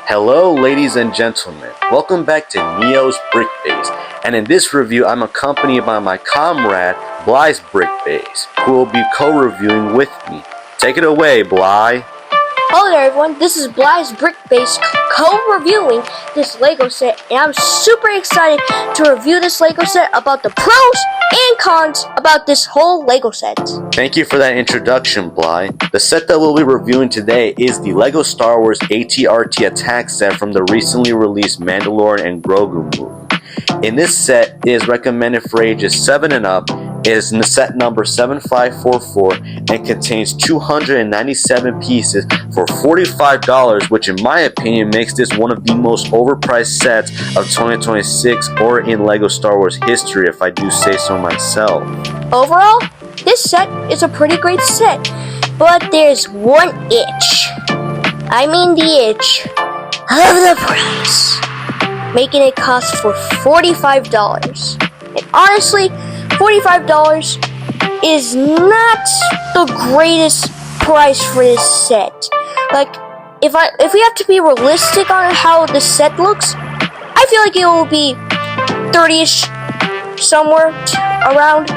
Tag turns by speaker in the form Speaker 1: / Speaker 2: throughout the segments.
Speaker 1: Hello ladies and gentlemen, welcome back to Neo's Brick Base, and in this review I'm accompanied by my comrade Bly's Brick Base, who will be co-reviewing with me. Take it away, Bly.
Speaker 2: Hello there everyone, this is Bly's Brick Base co-reviewing this LEGO set, and I'm super excited to review this LEGO set about the pros and cons about this whole LEGO set.
Speaker 1: Thank you for that introduction, Bly. The set that we'll be reviewing today is the LEGO Star Wars AT-RT Attack set from the recently released Mandalorian and Grogu movie. In this set, it is recommended for ages 7 and up. It is in the set number 7544 and contains 297 pieces for $45, which in my opinion makes this one of the most overpriced sets of 2026 or in LEGO Star Wars history, if I do say so myself.
Speaker 2: Overall, this set is a pretty great set, but there's one itch. I mean the itch of the price, making it cost for $45. And honestly, $45 is not the greatest price for this set. Like, if we have to be realistic on how the set looks, I feel like it will be 30-ish somewhere around.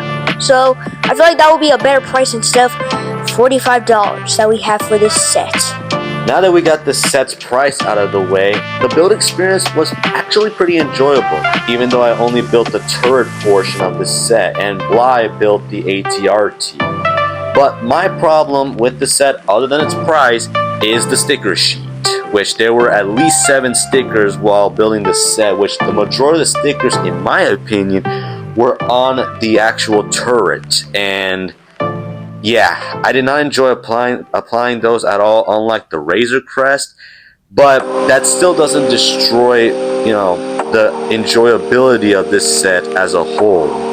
Speaker 2: So I feel like that would be a better price instead of $45 that we have for this set.
Speaker 1: Now that we got the set's price out of the way, the build experience was actually pretty enjoyable, even though I only built the turret portion of the set and Bly built the AT-RT. But my problem with the set, other than its price, is the sticker sheet, which there were at least 7 stickers while building the set, which the majority of the stickers, in my opinion, were on the actual turret. And yeah, I did not enjoy applying those at all, unlike the Razor Crest, but that still doesn't destroy, the enjoyability of this set as a whole.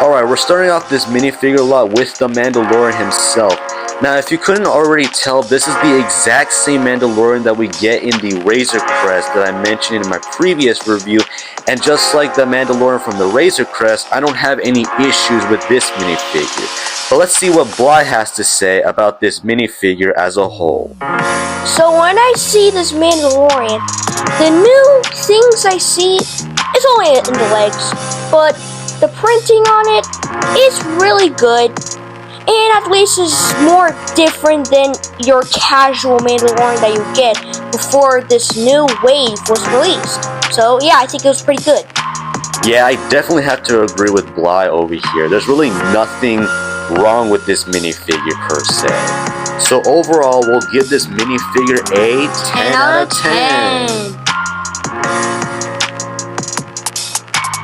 Speaker 1: Alright, we're starting off this minifigure lot with the Mandalorian himself. Now, if you couldn't already tell, this is the exact same Mandalorian that we get in the Razor Crest that I mentioned in my previous review. And just like the Mandalorian from the Razor Crest, I don't have any issues with this minifigure. But let's see what Bly has to say about this minifigure as a whole.
Speaker 2: So when I see this Mandalorian, the new things I see is only in the legs, but the printing on it is really good, and at least it's more different than your casual Mandalorian that you get before this new wave was released. So yeah, I think it was pretty good.
Speaker 1: Yeah, I definitely have to agree with Bly over here. There's really nothing wrong with this minifigure per se. So overall, we'll give this minifigure a 10 out of 10.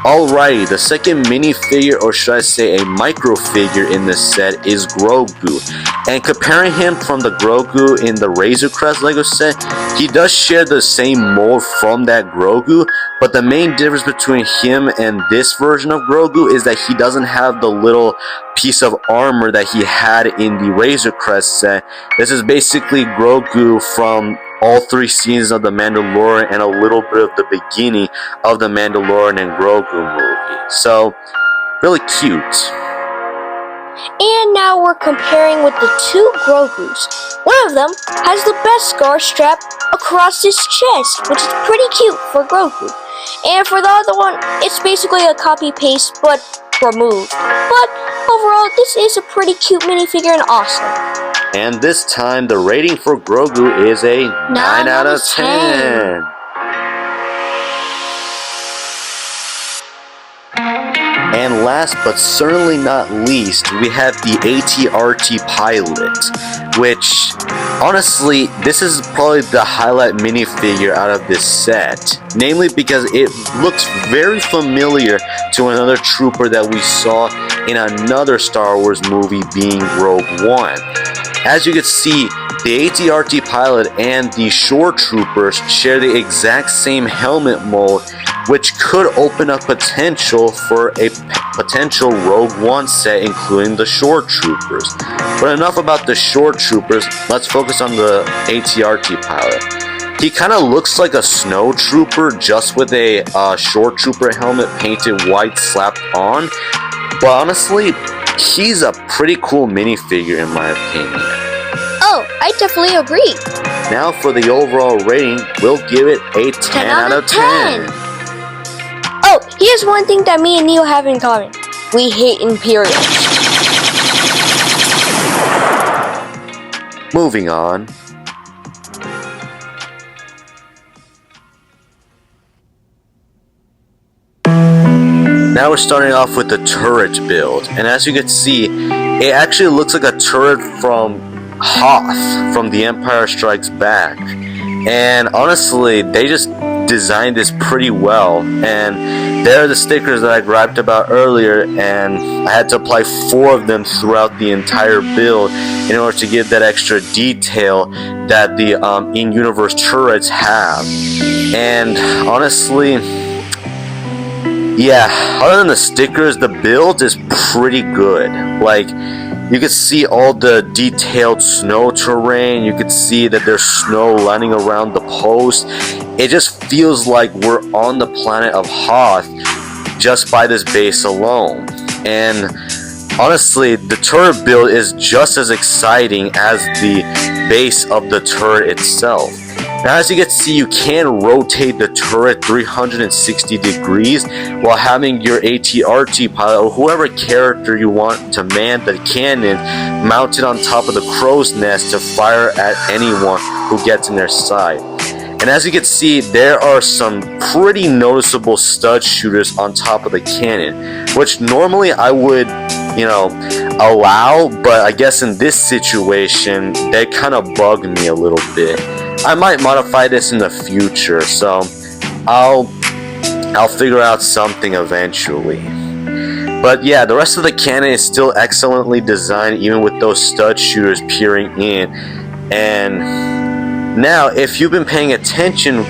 Speaker 1: Alrighty, the second minifigure, or should I say a microfigure in this set, is Grogu. And comparing him from the Grogu in the Razor Crest LEGO set, he does share the same mold from that Grogu, but the main difference between him and this version of Grogu is that he doesn't have the little piece of armor that he had in the Razor Crest set. This is basically Grogu from all 3 seasons of The Mandalorian and a little bit of the beginning of the Mandalorian and Grogu movie. So, really cute.
Speaker 2: And now we're comparing with the 2 Grogus. One of them has the best scar strap across his chest, which is pretty cute for Grogu. And for the other one, it's basically a copy-paste, but removed. But overall, this is a pretty cute minifigure and awesome.
Speaker 1: And this time, the rating for Grogu is a 9 out of 10. And last but certainly not least, we have the AT-RT Pilot, which, honestly, this is probably the highlight minifigure out of this set. Namely because it looks very familiar to another trooper that we saw in another Star Wars movie, being Rogue One. As you can see, the AT-RT Pilot and the Shore Troopers share the exact same helmet mold, which could open up potential for a potential Rogue One set, including the Shore Troopers. But enough about the Shore Troopers, let's focus on the AT-RT Pilot. He kind of looks like a snow trooper, just with a Shore Trooper helmet painted white slapped on. But honestly, he's a pretty cool minifigure in my opinion.
Speaker 2: Oh, I definitely agree.
Speaker 1: Now for the overall rating, we'll give it a 10 out of 10.
Speaker 2: Oh, here's one thing that me and Neil have in common. We hate Imperials.
Speaker 1: Moving on. Now we're starting off with the turret build, and as you can see, it actually looks like a turret from Hoth from The Empire Strikes Back. And honestly, they just designed this pretty well, and they're the stickers that I griped about earlier, and I had to apply 4 of them throughout the entire build in order to give that extra detail that the in-universe turrets have. And honestly, yeah, other than the stickers, the build is pretty good. Like, you can see all the detailed snow terrain. You can see that there's snow lining around the post. It just feels like we're on the planet of Hoth just by this base alone. And honestly, the turret build is just as exciting as the base of the turret itself. Now, as you can see, you can rotate the turret 360 degrees while having your AT-RT pilot or whoever character you want to man the cannon mounted on top of the crow's nest to fire at anyone who gets in their sight. And as you can see, there are some pretty noticeable stud shooters on top of the cannon, which normally I would, allow, but I guess in this situation, they kind of bug me a little bit. I might modify this in the future, so I'll figure out something eventually. But yeah, the rest of the cannon is still excellently designed, even with those stud shooters peering in. And now, if you've been paying attention,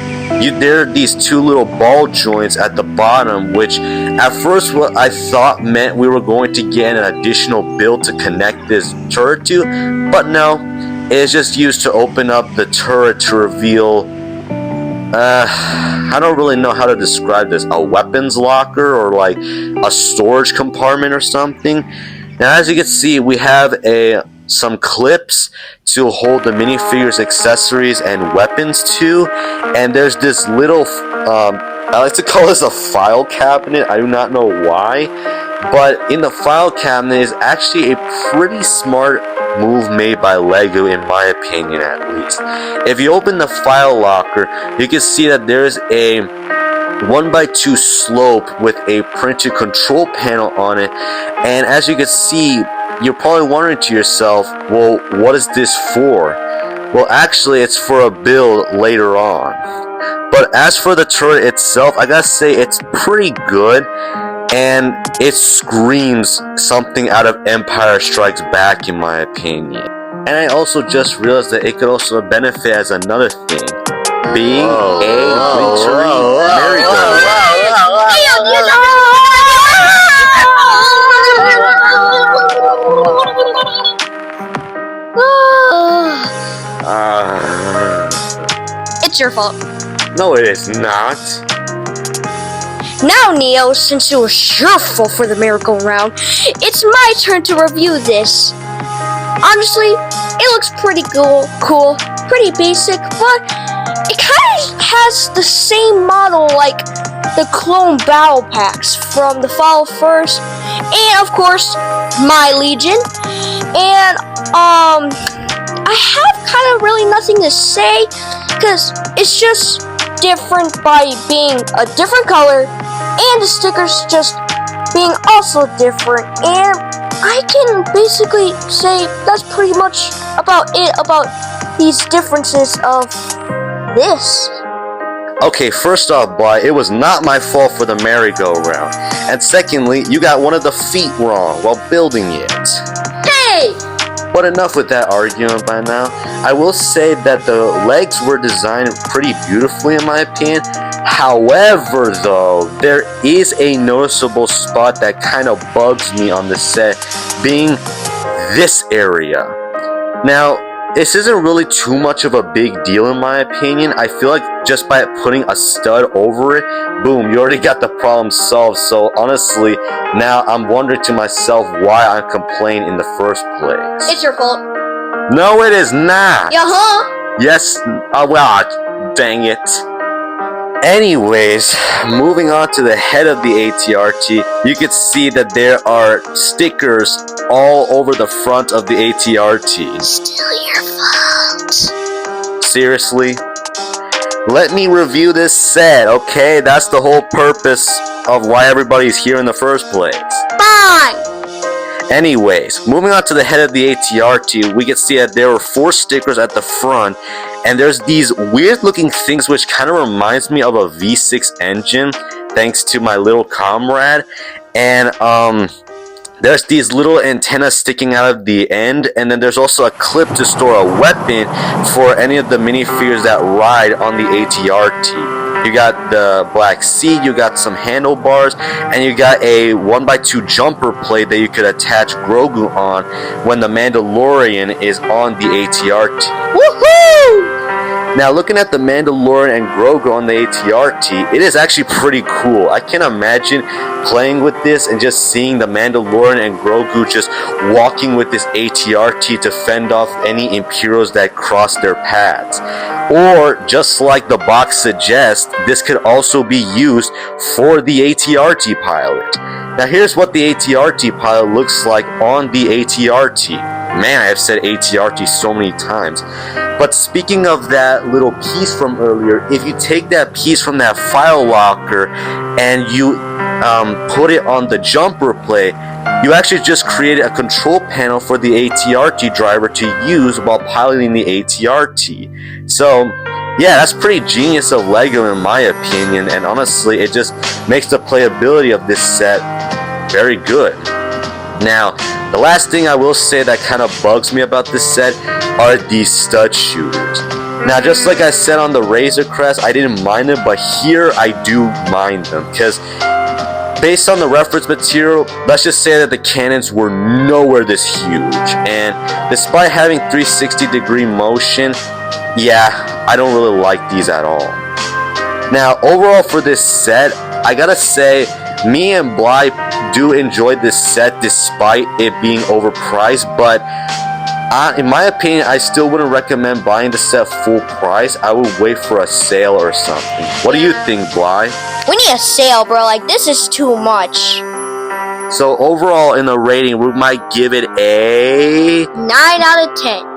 Speaker 1: there are these 2 little ball joints at the bottom, which at first what I thought meant we were going to get an additional build to connect this turret to, but no, it's just used to open up the turret to reveal, I don't really know how to describe this, a weapons locker or like a storage compartment or something. Now, as you can see, we have some clips to hold the minifigure's accessories and weapons to, and there's this little I like to call this a file cabinet. I do not know why, but in the file cabinet is actually a pretty smart move made by LEGO, in my opinion at least. If you open the file locker, you can see that there's a 1x2 slope with a printed control panel on it, and as you can see, you're probably wondering to yourself, well, what is this for? Well, actually, it's for a build later on. But as for the turret itself, I gotta say it's pretty good, and it screams something out of Empire Strikes Back, in my opinion. And I also just realized that it could also benefit as another thing, being a wintry merry-go-round.
Speaker 2: It's your fault.
Speaker 1: No, it is not.
Speaker 2: Now, Neo, since it was your fault for the merry-go-round, it's my turn to review this. Honestly, it looks pretty cool, pretty basic, but it kind of has the same model like the clone battle packs from the Fall First, and of course, My Legion. And I have kind of really nothing to say because it's just different by being a different color, and the stickers just being also different. And I can basically say that's pretty much about it about these differences of this.
Speaker 1: Okay, first off, Bly, it was not my fault for the merry-go-round. And secondly, you got one of the feet wrong while building it.
Speaker 2: Hey!
Speaker 1: But enough with that argument by now. I will say that the legs were designed pretty beautifully, in my opinion. However, though, there is a noticeable spot that kind of bugs me on the set, being this area. Now, this isn't really too much of a big deal in my opinion. I feel like just by putting a stud over it, boom, you already got the problem solved. So honestly, now I'm wondering to myself why I'm complaining in the first place.
Speaker 2: It's your fault.
Speaker 1: No, it is not.
Speaker 2: Yeah-huh.
Speaker 1: Yes, well, dang it. Anyways, moving on to the head of the ATRT, you can see that there are stickers all over the front of the ATRT.
Speaker 2: Still your fault.
Speaker 1: Seriously? Let me review this set, okay? That's the whole purpose of why everybody's here in the first place.
Speaker 2: Fine.
Speaker 1: Anyways, moving on to the head of the ATRT, we can see that there were 4 stickers at the front, and there's these weird looking things which kind of reminds me of a V6 engine, thanks to my little comrade. And there's these little antennas sticking out of the end, and then there's also a clip to store a weapon for any of the minifigures that ride on the ATRT. You got the black seat, you got some handlebars, and you got a 1x2 jumper plate that you could attach Grogu on when the Mandalorian is on the ATRT.
Speaker 2: Woohoo!
Speaker 1: Now, looking at the Mandalorian and Grogu on the ATRT, it is actually pretty cool. I can imagine playing with this and just seeing the Mandalorian and Grogu just walking with this ATRT to fend off any Imperials that cross their paths. Or, just like the box suggests, this could also be used for the ATRT pilot. Now, here's what the ATRT pilot looks like on the ATRT. Man, I have said ATRT so many times. But speaking of that little piece from earlier, if you take that piece from that file locker and you put it on the jumper plate, you actually just created a control panel for the ATRT driver to use while piloting the ATRT. So, yeah, that's pretty genius of LEGO in my opinion, and honestly, it just makes the playability of this set very good. Now, the last thing I will say that kind of bugs me about this set are these stud shooters. Now, just like I said on the Razor Crest, I didn't mind them, but here I do mind them, because based on the reference material, let's just say that the cannons were nowhere this huge, and despite having 360-degree motion, yeah, I don't really like these at all. Now, overall for this set, I gotta say, me and Bly do enjoy this set despite it being overpriced, but in my opinion, I still wouldn't recommend buying the set full price. I would wait for a sale or something. What do you think, Bly?
Speaker 2: We need a sale, bro. Like, this is too much.
Speaker 1: So overall in the rating, we might give it a...
Speaker 2: 9 out of 10.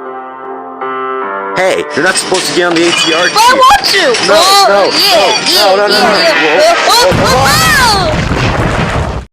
Speaker 1: Hey, you're not supposed to get on the ATR.
Speaker 2: But I want to.
Speaker 1: No,
Speaker 2: Oh,
Speaker 1: no,
Speaker 2: yeah,
Speaker 1: no,
Speaker 2: yeah,
Speaker 1: no, no, no,
Speaker 2: yeah,
Speaker 1: no.
Speaker 2: yeah.
Speaker 1: Whoa, whoa, whoa.